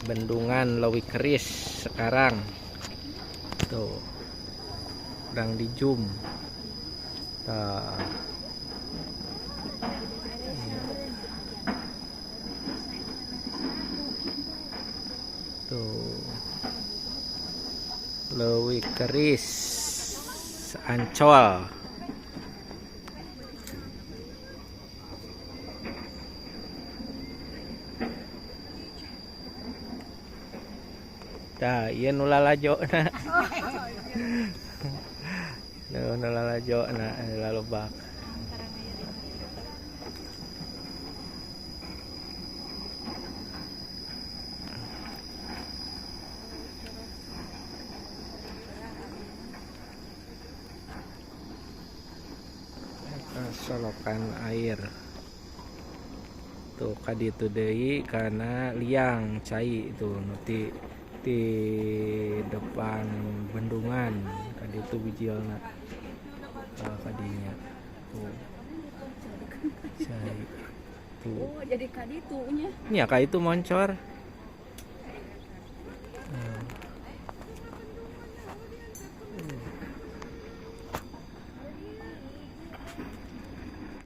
Bendungan Leuwi Keris sekarang tuh sedang di zoom. Tuh Leuwi Keris Ancol. Dah, iya nulalajo na. Nulalajo na lalobak. Solokan air. Tuh kaditu deui karena liang cai itu nanti di depan bendungan kaditu bijilna kadinya tuh cai tuh. Oh jadi kaditunya nya ka itu moncor.